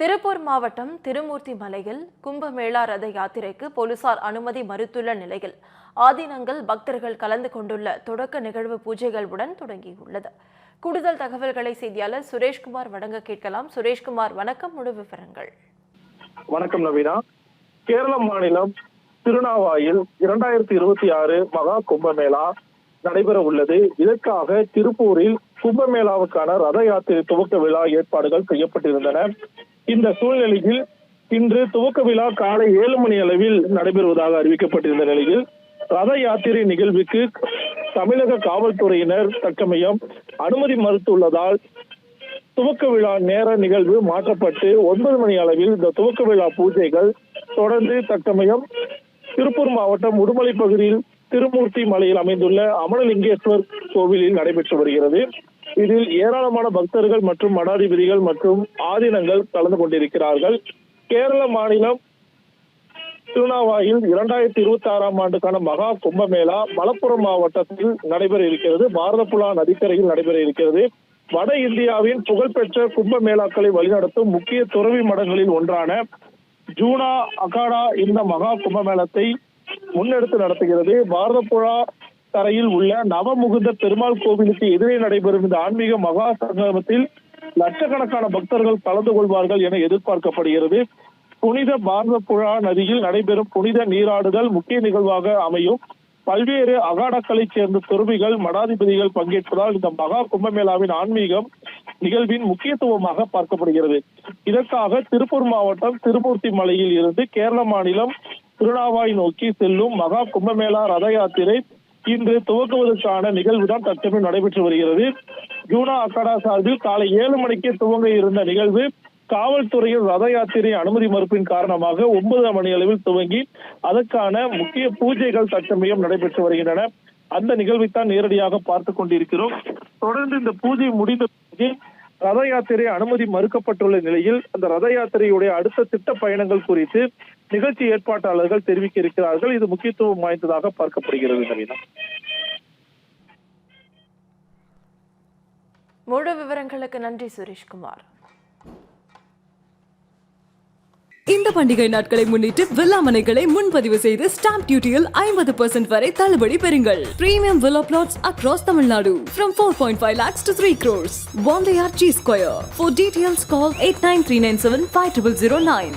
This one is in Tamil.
திருப்பூர் மாவட்டம் திருமூர்த்தி மலையில் கும்பமேளா ரத யாத்திரைக்கு போலீசார் அனுமதி மறுத்துள்ள நிலையில் ஆதீனங்கள் பக்தர்கள் கலந்து கொண்டுள்ள தொடக்க நிகழ்வு பூஜைகளுடன் தொடங்கியுள்ளது. கூடுதல் தகவல்களை செய்தியாளர் சுரேஷ்குமார் வழங்க கேட்கலாம். சுரேஷ்குமார், வணக்கம். முழு விவரங்கள். வணக்கம் நவீனா. கேரள மாநிலம் திருநாவாயில் 2026 மகா கும்பமேளா நடைபெற உள்ளது. இதற்காக திருப்பூரில் கும்பமேளாவுக்கான ரத யாத்திரை துவக்க விழா ஏற்பாடுகள் செய்யப்பட்டிருந்தன. இந்த சூழ்நிலையில் இன்று துவக்க விழா காலை 7 மணி அளவில் நடைபெறுவதாக அறிவிக்கப்பட்டிருந்த நிலையில் ரத யாத்திரை நிகழ்வுக்கு தமிழக காவல்துறையினர் தற்சமயம் அனுமதி மறுத்துள்ளதால் துவக்க விழா நேர நிகழ்வு மாற்றப்பட்டு 9 மணி அளவில் இந்த துவக்க விழா பூஜைகள் தொடர்ந்து தற்சமயம் திருப்பூர் மாவட்டம் உடுமலை பகுதியில் திருமூர்த்தி மலையில் அமைந்துள்ள அமரலிங்கேஸ்வர் கோவிலில் நடைபெற்று வருகிறது. இதில் ஏராளமான பக்தர்கள் மற்றும் மடாதிபதிகள் மற்றும் ஆதீனங்கள் கலந்து கொண்டிருக்கிறார்கள். கேரள மாநிலம் திருநாவாயில் 2026 ஆண்டுக்கான மகா கும்பமேளா மலப்புரம் மாவட்டத்தில் நடைபெற இருக்கிறது. பாரதப்புழா நதிக்கரையில் நடைபெற இருக்கிறது. வட இந்தியாவின் புகழ்பெற்ற கும்பமேளாக்களை வழிநடத்தும் முக்கிய துறவி மடங்களில் ஒன்றான ஜூனா அகாடா இந்த மகா கும்பமேளத்தை முன்னெடுத்து நடத்துகிறது. பாரதப்புழா கரையில் உள்ள நவமுகுந்த பெருமாள் கோவிலுக்கு எதிரே நடைபெறும் இந்த ஆன்மீக மகா சங்கமத்தில் லட்சக்கணக்கான பக்தர்கள் கலந்து கொள்வார்கள் என எதிர்பார்க்கப்படுகிறது. புனித பாரதப்புழா நதியில் நடைபெறும் புனித நீராடுதல் முக்கிய நிகழ்வாக அமையும். பல்வேறு அகாடாக்களைச் சேர்ந்த துறவிகள் மடாதிபதிகள் பங்கேற்பதால் இந்த மகா கும்பமேளாவின் ஆன்மீகம் நிகழ்வின் முக்கியத்துவமாக பார்க்கப்படுகிறது. இதற்காக திருப்பூர் மாவட்டம் திருமூர்த்தி மலையில் இருந்து கேரள மாநிலம் திருநாவாய் நோக்கி செல்லும் மகா கும்பமேளா ரத யாத்திரை இன்று துவங்குவதற்கான நிகழ்வுதான் தற்சமயம் நடைபெற்று வருகிறது. ஜூனா அகாடா சார்பில் காலை 7 மணிக்கு துவங்க இருந்த நிகழ்வு காவல்துறையின் ரத யாத்திரை அனுமதி மறுப்பின் காரணமாக 9 மணி அளவில் துவங்கி அதற்கான முக்கிய பூஜைகள் தற்சமயம் நடைபெற்று வருகின்றன. அந்த நிகழ்வைத்தான் நேரடியாக பார்த்துக் கொண்டிருக்கிறோம். தொடர்ந்து இந்த பூஜை முடிந்த பிறகு ரத யாத்திரை அனுமதி மறுக்கப்பட்டுள்ள நிலையில் அந்த ரத யாத்திரையுடைய அடுத்த திட்ட பயணங்கள் குறித்து நிகழ்ச்சி ஏற்பாட்டாளர்கள் தெரிவிக்க இருக்கிறார்கள். இது முக்கியத்துவம் வாய்ந்ததாக பார்க்கப்படுகிறது. நவீனா, முழு விவரங்களுக்கு நன்றி சுரேஷ்குமார். இந்த பண்டிகை நாட்களை முன்னிட்டு வில்லா மனைகளை முன்பதிவு செய்து ஸ்டாம்ப் டியூட்டியில் 50% வரை தள்ளுபடி பெறுங்கள். Premium villa plots across Tamil Nadu from 4.5 lakhs to 3 crores. One layer G Square. For details call 8939750009.